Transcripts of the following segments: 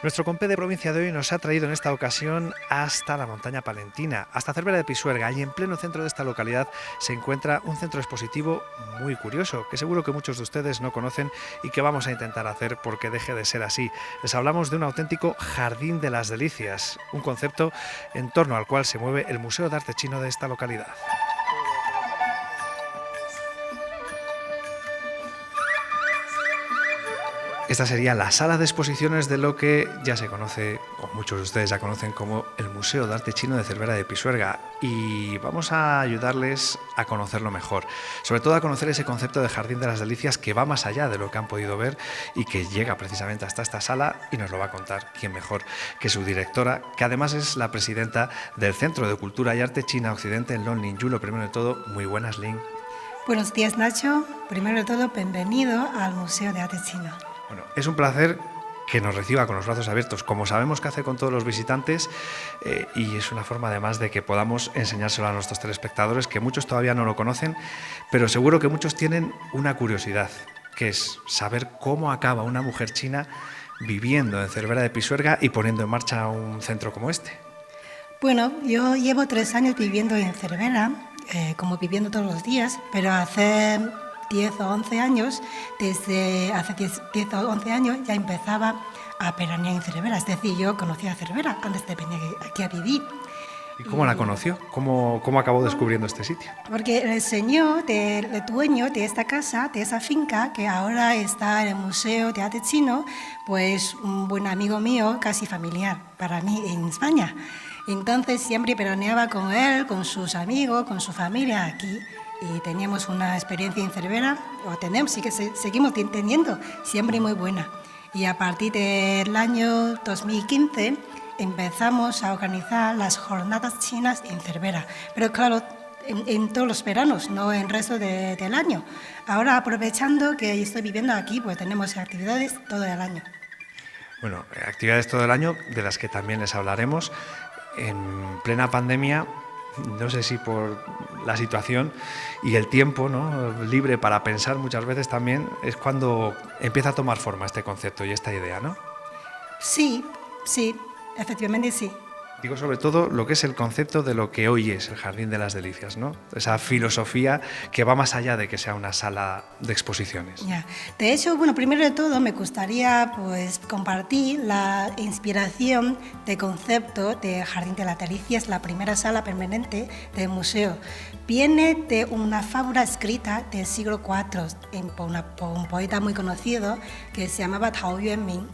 Nuestro compé de provincia de hoy nos ha traído en esta ocasión hasta la montaña palentina, hasta Cervera de Pisuerga, y en pleno centro de esta localidad se encuentra un centro expositivo muy curioso, que seguro que muchos de ustedes no conocen y que vamos a intentar hacer porque deje de ser así. Les hablamos de un auténtico jardín de las delicias, un concepto en torno al cual se mueve el Museo de Arte Chino de esta localidad. Esta sería la sala de exposiciones de lo que ya se conoce, o muchos de ustedes ya conocen como el Museo de Arte Chino de Cervera de Pisuerga, y vamos a ayudarles a conocerlo mejor, sobre todo a conocer ese concepto de Jardín de las Delicias que va más allá de lo que han podido ver y que llega precisamente hasta esta sala, y nos lo va a contar quién mejor que su directora, que además es la presidenta del Centro de Cultura y Arte China Occidente en Lonlinyu. Lo primero de todo, muy buenas, Lin. Buenos días, Nacho. Primero de todo, bienvenido al Museo de Arte Chino. Bueno, es un placer que nos reciba con los brazos abiertos, como sabemos que hace con todos los visitantes, y es una forma además de que podamos enseñárselo a nuestros telespectadores, que muchos todavía no lo conocen, pero seguro que muchos tienen una curiosidad, que es saber cómo acaba una mujer china viviendo en Cervera de Pisuerga y poniendo en marcha un centro como este. Bueno, yo llevo 3 años viviendo en Cervera, como viviendo todos los días, pero hace 10 o 11 años, desde hace 10 o 11 años ya empezaba a veranear en Cervera, es decir, yo conocía a Cervera antes de venir aquí a vivir. ¿Y cómo la conoció? ¿Cómo acabó descubriendo este sitio? Porque el señor, el dueño de esta casa, de esa finca, que ahora está en el Museo de Arte Chino, pues un buen amigo mío, casi familiar para mí en España. Entonces siempre veraneaba con él, con sus amigos, con su familia aquí. Y teníamos una experiencia en Cervera, o tenemos, sí que seguimos teniendo, siempre muy buena. Y a partir del año 2015 empezamos a organizar las jornadas chinas en Cervera, pero claro, en todos los veranos, no en el resto del año. Ahora, aprovechando que estoy viviendo aquí, pues tenemos actividades todo el año. Bueno, actividades todo el año, de las que también les hablaremos. En plena pandemia, no sé si por la situación y el tiempo, ¿no?, libre para pensar muchas veces también, es cuando empieza a tomar forma este concepto y esta idea, ¿no? Sí, efectivamente sí. Digo sobre todo lo que es el concepto de lo que hoy es el Jardín de las Delicias, ¿no? Esa filosofía que va más allá de que sea una sala de exposiciones. Ya. De hecho, bueno, primero de todo me gustaría pues compartir la inspiración de concepto de Jardín de las Delicias, la primera sala permanente del museo. Viene de una fábula escrita del siglo IV por un poeta muy conocido que se llamaba Tao Yuanming.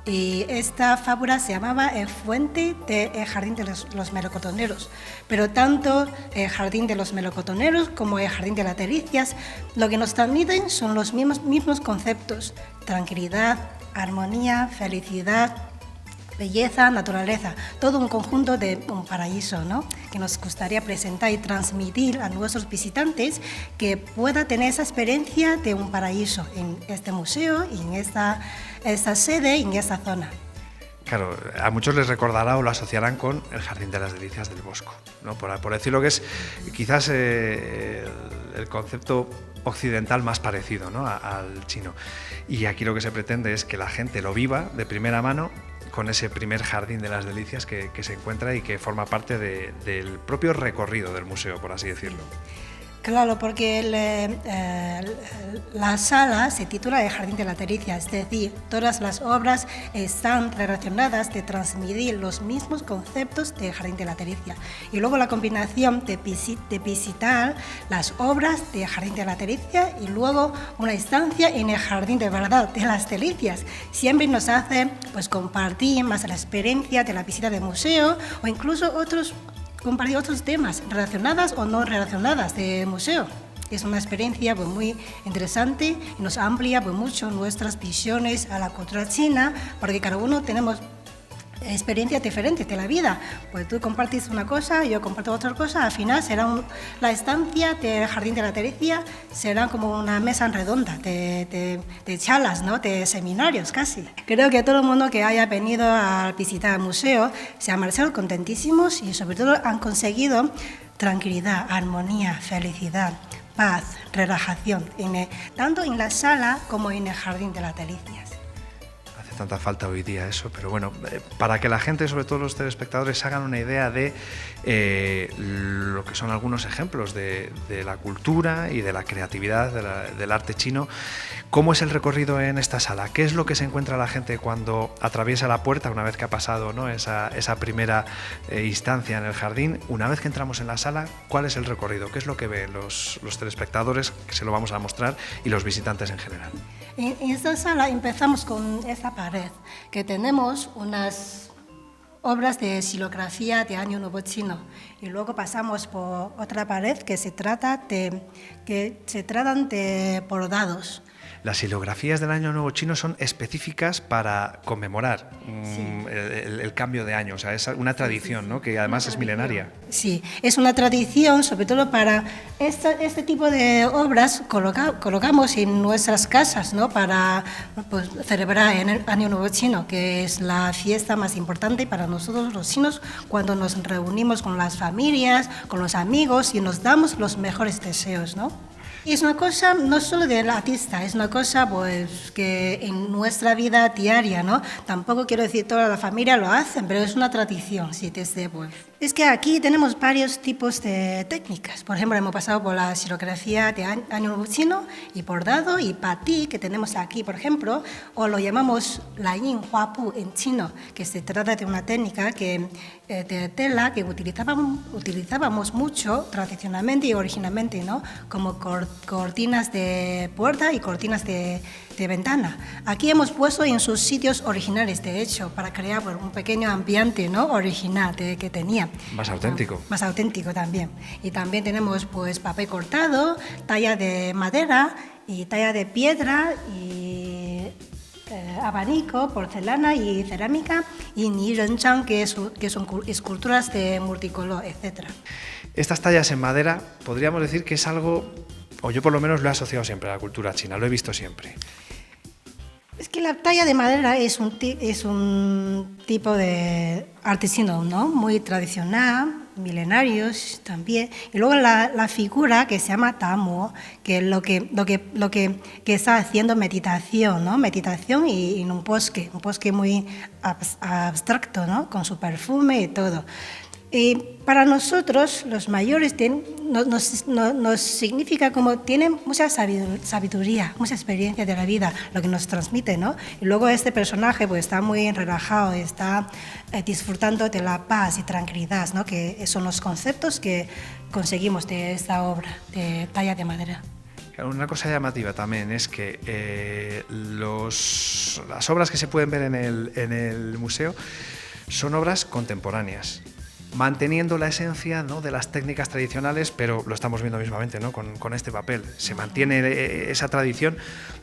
Y esta fábula se llamaba El Fuente del Jardín de los Melocotoneros. Pero tanto el Jardín de los Melocotoneros como el Jardín de las Delicias lo que nos transmiten son los mismos conceptos: tranquilidad, armonía, felicidad, belleza, naturaleza, todo un conjunto de un paraíso, ¿no?, que nos gustaría presentar y transmitir a nuestros visitantes, que pueda tener esa experiencia de un paraíso en este museo y en esta sede y en esta zona. Claro, a muchos les recordará o lo asociarán con el Jardín de las Delicias del Bosco, ¿no? Por decirlo, que es quizás el concepto occidental más parecido, ¿no?, al chino. Y aquí lo que se pretende es que la gente lo viva de primera mano con ese primer Jardín de las Delicias que se encuentra y que forma parte del propio recorrido del museo, por así decirlo. Claro, porque la sala se titula El Jardín de las Delicias, es decir, todas las obras están relacionadas de transmitir los mismos conceptos del Jardín de las Delicias. Y luego la combinación de visitar las obras del Jardín de las Delicias y luego una estancia en el Jardín de verdad de las Delicias siempre nos hace pues compartir más la experiencia de la visita del museo, o incluso compartir otros temas relacionadas o no relacionadas del museo. Es una experiencia pues muy interesante y nos amplía pues mucho nuestras visiones a la cultura china, porque cada uno tenemos experiencias diferentes de la vida. Pues tú compartes una cosa, yo comparto otra cosa, al final será la estancia del Jardín de la Delicias será como una mesa redonda de charlas, ¿no?, de seminarios casi. Creo que todo el mundo que haya venido a visitar el museo se ha marchado contentísimos y sobre todo han conseguido tranquilidad, armonía, felicidad, paz, relajación, tanto en la sala como en el Jardín de las Delicias. tanta falta hoy día eso, pero bueno, para que la gente, sobre todo los telespectadores, hagan una idea de lo que son algunos ejemplos de la cultura y de la creatividad del arte chino. ¿Cómo es el recorrido en esta sala? ¿Qué es lo que se encuentra la gente cuando atraviesa la puerta una vez que ha pasado, ¿no?, esa primera instancia en el jardín? Una vez que entramos en la sala, ¿cuál es el recorrido? ¿Qué es lo que ven los telespectadores, que se lo vamos a mostrar, y los visitantes en general? En esta sala empezamos con esta pared, que tenemos unas obras de xilografía de Año Nuevo Chino, y luego pasamos por otra pared que se tratan de bordados. Las xilografías del Año Nuevo Chino son específicas para conmemorar el cambio de año, o sea, es una tradición, ¿no?, que además es milenaria. Sí, es una tradición, sobre todo para este tipo de obras colocamos en nuestras casas, ¿no?, para celebrar el Año Nuevo Chino, que es la fiesta más importante para nosotros los chinos, cuando nos reunimos con las familias, con los amigos y nos damos los mejores deseos, ¿no? Y es una cosa no solo del artista, es una cosa pues que en nuestra vida diaria, ¿no? Tampoco quiero decir toda la familia lo hacen, pero es una tradición, sí, desde pues. Es que aquí tenemos varios tipos de técnicas. Por ejemplo, hemos pasado por la xilografía de Año Nuevo Chino y bordado y patí, que tenemos aquí, por ejemplo, o lo llamamos la yin hua pu en chino, que se trata de una técnica de tela que utilizábamos mucho tradicionalmente y originalmente, ¿no?, como cortinas de puerta y cortinas de ventana. Aquí hemos puesto en sus sitios originales, de hecho, para crear un pequeño ambiente, ¿no?, original que tenía. Más auténtico. Más auténtico también. Y también tenemos pues papel cortado, talla de madera y talla de piedra y abanico, porcelana y cerámica, y ni renchang, que son esculturas de multicolor, etc. Estas tallas en madera, podríamos decir que es algo, o yo por lo menos lo he asociado siempre a la cultura china, lo he visto siempre. Es que la talla de madera es un tipo de arte chino, ¿no?, muy tradicional, milenarios también. Y luego la figura que se llama Tamo, que es lo que está haciendo meditación, ¿no?, meditación y en un bosque muy abstracto, ¿no?, con su perfume y todo. Para nosotros, los mayores, nos significa como tienen mucha sabiduría, mucha experiencia de la vida, lo que nos transmite, ¿no? Y luego este personaje pues está muy relajado, está disfrutando de la paz y tranquilidad, ¿no?, que son los conceptos que conseguimos de esta obra de talla de madera. Una cosa llamativa también es que las obras que se pueden ver en el museo son obras contemporáneas, manteniendo la esencia, ¿no?, de las técnicas tradicionales, pero lo estamos viendo mismamente, ¿no?, con este papel. Se mantiene esa tradición,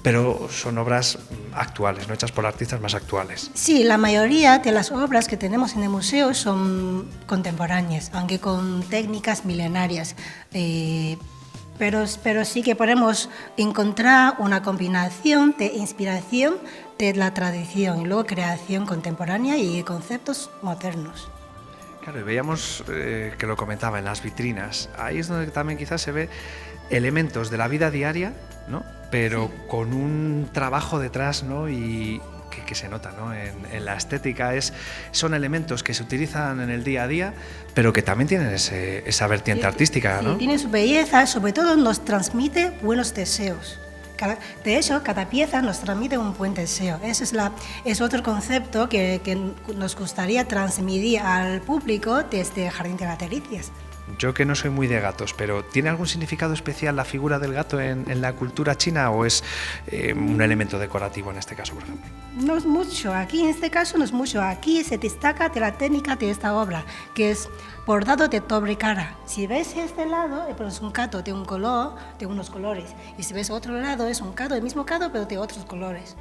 pero son obras actuales, ¿no?, hechas por artistas más actuales. Sí, la mayoría de las obras que tenemos en el museo son contemporáneas, aunque con técnicas milenarias. Pero sí que podemos encontrar una combinación de inspiración de la tradición y luego creación contemporánea y conceptos modernos. Claro, y veíamos que lo comentaba en las vitrinas. Ahí es donde también quizás se ve elementos de la vida diaria, ¿no?, pero sí, con un trabajo detrás, ¿no?, y que se nota, ¿no?, en la estética. Son elementos que se utilizan en el día a día, pero que también tienen esa vertiente artística, ¿no? Sí, tienen su belleza, sobre todo nos transmite buenos deseos. De hecho, cada pieza nos transmite un buen deseo. Ese es otro concepto que nos gustaría transmitir al público desde el Jardín de las Delicias. Yo que no soy muy de gatos, pero ¿tiene algún significado especial la figura del gato en la cultura china, o es un elemento decorativo en este caso, por ejemplo? No es mucho, aquí en este caso no es mucho. Aquí se destaca de la técnica de esta obra, que es bordado de doble cara. Si ves este lado, es un gato de un color, de unos colores, y si ves otro lado, es un gato del mismo gato, pero de otros colores.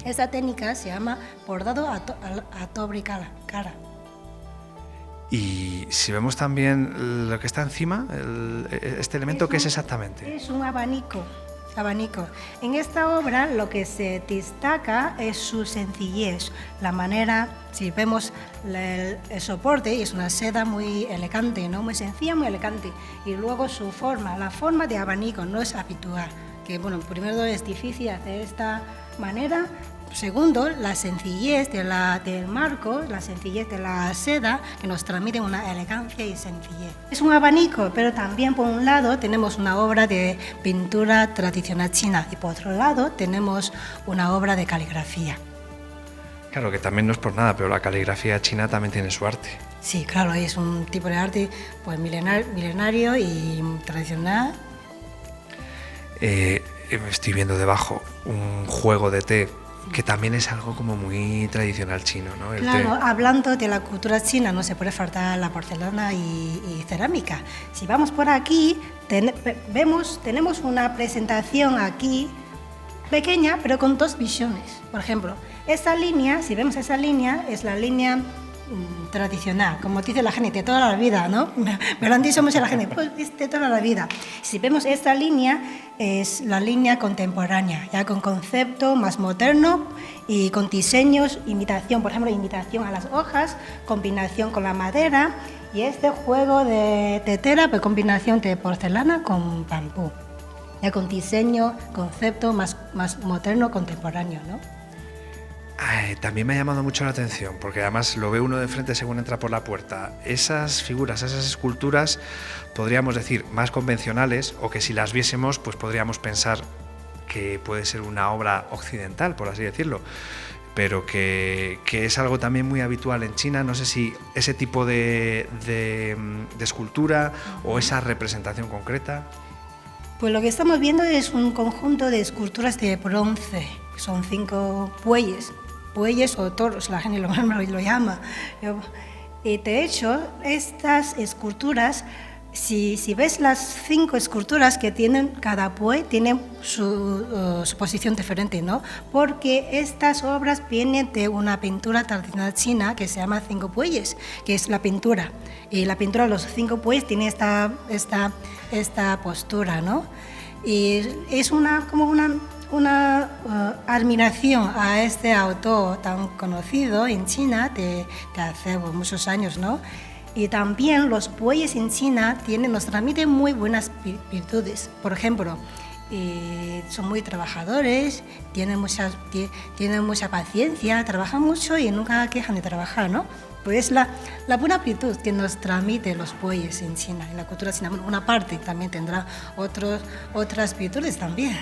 Esta técnica se llama bordado a doble cara. Y si vemos también lo que está encima, este elemento, ¿qué es exactamente? Es un abanico. En esta obra lo que se destaca es su sencillez, la manera, si vemos el soporte, es una seda muy elegante, ¿no?, muy sencilla, muy elegante, y luego su forma, la forma de abanico no es habitual, que bueno, primero es difícil hacer de esta manera. Segundo, la sencillez del marco, la sencillez de la seda, que nos transmite una elegancia y sencillez. Es un abanico, pero también por un lado tenemos una obra de pintura tradicional china y por otro lado tenemos una obra de caligrafía. Claro, que también no es por nada, pero la caligrafía china también tiene su arte. Sí, claro, es un tipo de arte pues, milenario y tradicional. Estoy viendo debajo un juego de té, que también es algo como muy tradicional chino, ¿no? Claro, hablando de la cultura china no se puede faltar la porcelana y cerámica. Si vamos por aquí, tenemos una presentación aquí pequeña, pero con dos visiones. Por ejemplo, esta línea, si vemos esa línea, es la línea tradicional, como dice la gente, de toda la vida, ¿no? Me lo han dicho mucho la gente, pues de toda la vida. Si vemos esta línea, es la línea contemporánea, ya con concepto más moderno y con diseños, imitación, por ejemplo, imitación a las hojas, combinación con la madera y este juego de tela, pues combinación de porcelana con bambú, ya con diseño, concepto más moderno, contemporáneo, ¿no? También me ha llamado mucho la atención, porque además lo ve uno de frente según entra por la puerta. Esas figuras, esas esculturas, podríamos decir, más convencionales, o que si las viésemos, pues podríamos pensar que puede ser una obra occidental, por así decirlo, pero que es algo también muy habitual en China. No sé si ese tipo de escultura o esa representación concreta. Pues lo que estamos viendo es un conjunto de esculturas de bronce, son 5 bueyes o toros, la gente lo llama. Y de hecho, estas esculturas, si ves las 5 esculturas que tienen, cada buey tiene su posición diferente, ¿no? Porque estas obras vienen de una pintura tradicional china que se llama 5 bueyes, que es la pintura. Y la pintura de los 5 bueyes tiene esta postura, ¿no? Y es como una admiración a este autor tan conocido en China de hace muchos años, ¿no? Y también los bueyes en China nos transmiten muy buenas virtudes. Por ejemplo, son muy trabajadores, tienen mucha paciencia, trabajan mucho y nunca quejan de trabajar, ¿no? Pues la buena virtud que nos transmite los bueyes en China, en la cultura china. Bueno, una parte también tendrá otras virtudes también.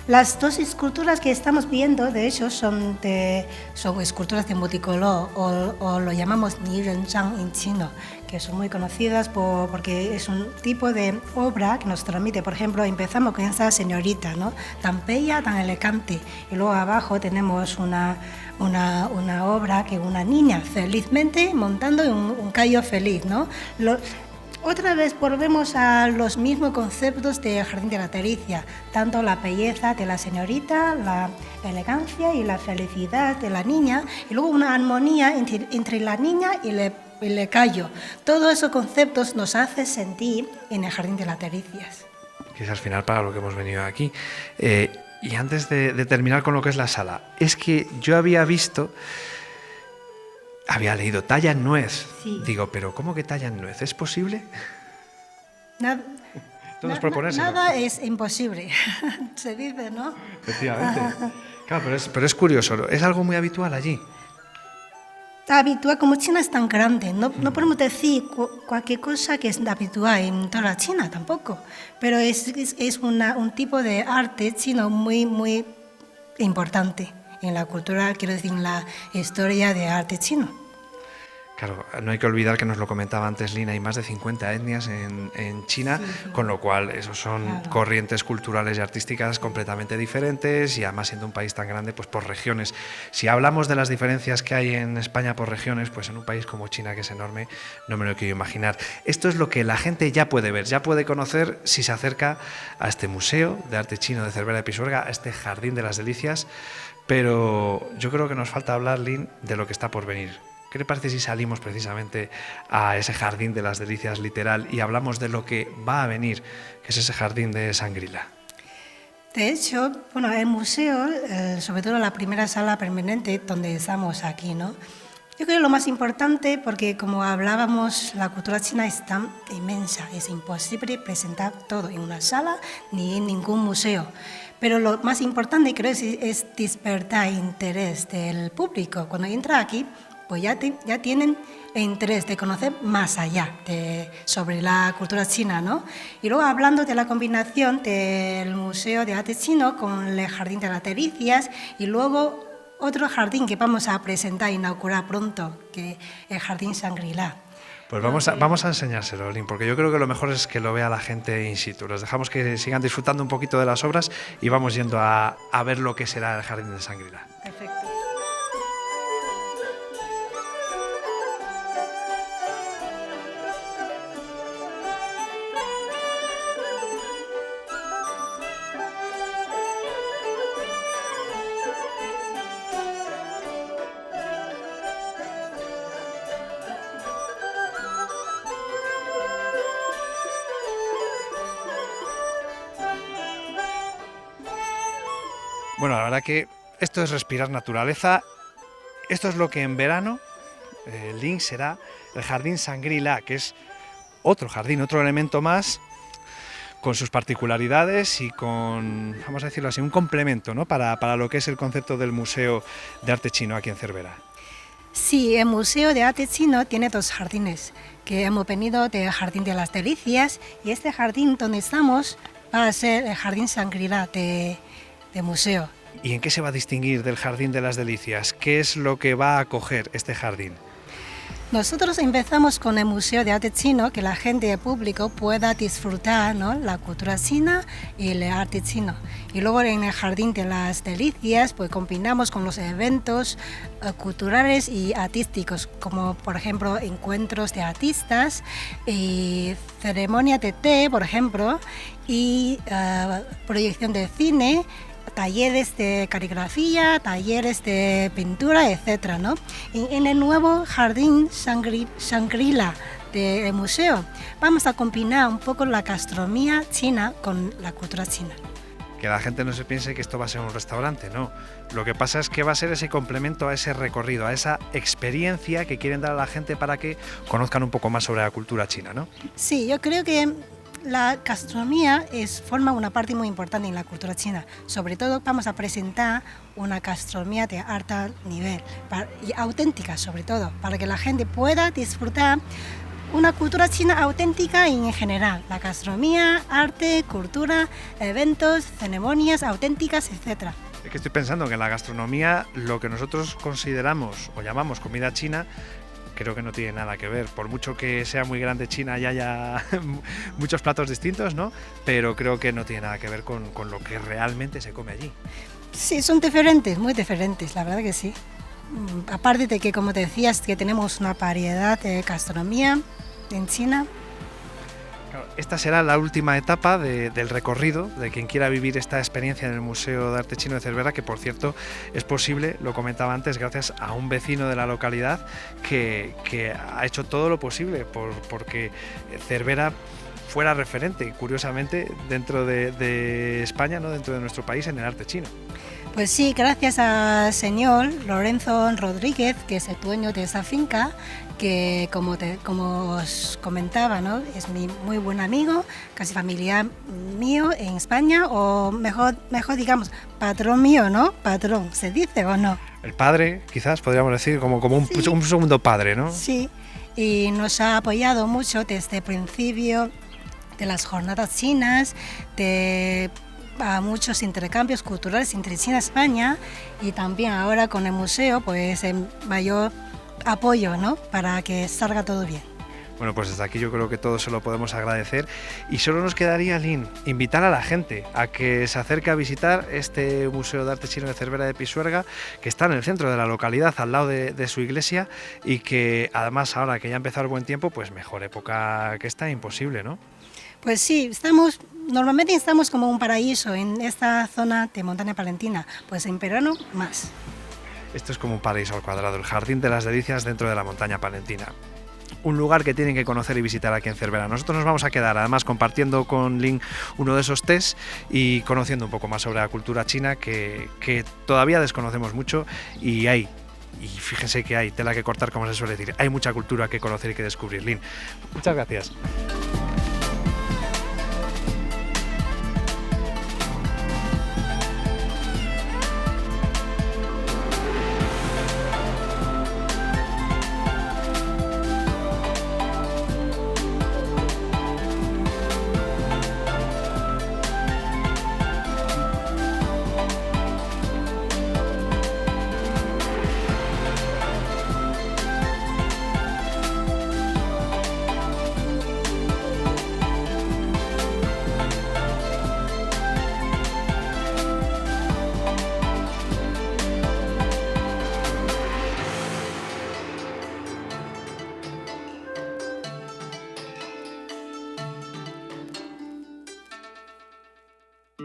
Las 2 esculturas que estamos viendo, de hecho, son esculturas de multicolor, o lo llamamos Ni Ren Zhang en chino, que son muy conocidas porque es un tipo de obra que nos transmite. Por ejemplo, empezamos con esta señorita, ¿no? Tan bella, tan elegante, y luego abajo tenemos una obra que una niña felizmente montando un caballo feliz, ¿no? Otra vez volvemos a los mismos conceptos de Jardín de la Tericia, tanto la belleza de la señorita, la elegancia y la felicidad de la niña, y luego una armonía entre la niña y el caballo. Todos esos conceptos nos hacen sentir en el Jardín de las Tericias. Que es al final para lo que hemos venido aquí. Y antes de terminar con lo que es la sala, es que yo había leído talla en nuez. Sí. Digo, pero ¿cómo que talla en nuez? ¿Es posible? Nada es imposible, se dice, ¿no? Efectivamente. Claro, pero es curioso, es algo muy habitual allí. Habitual, como China es tan grande, no podemos decir cualquier cosa que es habitual en toda la China tampoco, pero es un tipo de arte chino muy, muy importante en la cultura, quiero decir, en la historia de arte chino. Claro, no hay que olvidar que nos lo comentaba antes Lina, hay más de 50 etnias en China, sí. Con lo cual esos son corrientes culturales y artísticas completamente diferentes, y además siendo un país tan grande, pues por regiones. Si hablamos de las diferencias que hay en España por regiones, pues en un país como China, que es enorme, no me lo quiero imaginar. Esto es lo que la gente ya puede ver, ya puede conocer si se acerca a este Museo de Arte Chino de Cervera de Pisuerga, a este Jardín de las Delicias, pero yo creo que nos falta hablar, Lin, de lo que está por venir. ¿Qué le parece si salimos precisamente a ese Jardín de las Delicias literal y hablamos de lo que va a venir, que es ese Jardín de Shangri-La? De hecho, bueno, el museo, sobre todo la primera sala permanente donde estamos aquí, ¿no? Yo creo que lo más importante, porque como hablábamos, la cultura china es tan inmensa, es imposible presentar todo en una sala ni en ningún museo. Pero lo más importante creo es despertar interés del público. Cuando entra aquí, pues ya tienen el interés de conocer más allá sobre la cultura china, ¿no? Y luego hablando de la combinación del Museo de Arte Chino con el Jardín de las Delicias y luego otro jardín que vamos a presentar, inaugurar pronto, que es el Jardín Shangri-La. Pues vamos a enseñárselo, Lin, porque yo creo que lo mejor es que lo vea la gente in situ. Les dejamos que sigan disfrutando un poquito de las obras y vamos yendo a ver lo que será el Jardín de Shangri-La. Perfecto. Bueno, la verdad que esto es respirar naturaleza. Esto es lo que en verano, Lin, será el Jardín Shangri-La, que es otro jardín, otro elemento más, con sus particularidades y con, vamos a decirlo así, un complemento, ¿no?, para lo que es el concepto del Museo de Arte Chino aquí en Cervera. Sí, el Museo de Arte Chino tiene dos jardines, que hemos venido del Jardín de las Delicias, y este jardín donde estamos va a ser el Jardín Shangri-La de museo. ¿Y en qué se va a distinguir del Jardín de las Delicias? ¿Qué es lo que va a acoger este jardín? Nosotros empezamos con el Museo de Arte Chino, que la gente, el público, pueda disfrutar, ¿no?, la cultura china y el arte chino. Y luego en el Jardín de las Delicias, pues combinamos con los eventos culturales y artísticos, como por ejemplo encuentros de artistas, y ceremonia de té, por ejemplo, y proyección de cine, talleres de caligrafía, talleres de pintura, etcétera, ¿no? En el nuevo Jardín Shangri-La del museo vamos a combinar un poco la gastronomía china con la cultura china. Que la gente no se piense que esto va a ser un restaurante, no. Lo que pasa es que va a ser ese complemento a ese recorrido, a esa experiencia que quieren dar a la gente para que conozcan un poco más sobre la cultura china, ¿no? Sí, yo creo que la gastronomía forma una parte muy importante en la cultura china. Sobre todo vamos a presentar una gastronomía de alto nivel y auténtica, sobre todo, para que la gente pueda disfrutar una cultura china auténtica en general. La gastronomía, arte, cultura, eventos, ceremonias auténticas, etc. Es que estoy pensando que en la gastronomía lo que nosotros consideramos o llamamos comida china creo que no tiene nada que ver, por mucho que sea muy grande China y haya muchos platos distintos, ¿no? Pero creo que no tiene nada que ver con lo que realmente se come allí. Sí, son diferentes, muy diferentes, la verdad que sí. Aparte de que, como te decías, que tenemos una variedad de gastronomía en China. Esta será la última etapa del recorrido de quien quiera vivir esta experiencia en el Museo de Arte Chino de Cervera, que por cierto es posible, lo comentaba antes, gracias a un vecino de la localidad que ha hecho todo lo posible porque Cervera fuera referente, curiosamente, dentro de España, ¿no?, dentro de nuestro país, en el arte chino. Pues sí, gracias al señor Lorenzo Rodríguez, que es el dueño de esa finca, que como os comentaba, ¿no?, es mi muy buen amigo, casi familiar mío en España, o mejor digamos, patrón mío, ¿no? Patrón, ¿se dice o no? El padre, quizás podríamos decir, como sí, un segundo padre, ¿no? Sí, y nos ha apoyado mucho desde el principio de las jornadas chinas, a muchos intercambios culturales entre China y España, y también ahora con el museo, pues el mayor apoyo, ¿no?, para que salga todo bien. Bueno, pues desde aquí yo creo que todos se lo podemos agradecer y solo nos quedaría, Lin, invitar a la gente a que se acerque a visitar este Museo de Arte Chino de Cervera de Pisuerga, que está en el centro de la localidad, al lado de su iglesia, y que además ahora que ya ha empezado el buen tiempo, pues mejor época que esta, imposible, ¿no? Pues sí, normalmente estamos como un paraíso en esta zona de montaña palentina, pues en verano más. Esto es como un paraíso al cuadrado, el Jardín de las Delicias dentro de la montaña palentina. Un lugar que tienen que conocer y visitar aquí en Cervera. Nosotros nos vamos a quedar además compartiendo con Lin uno de esos tés y conociendo un poco más sobre la cultura china que todavía desconocemos mucho, y hay y fíjense que hay tela que cortar, como se suele decir. Hay mucha cultura que conocer y que descubrir, Lynn. Muchas gracias.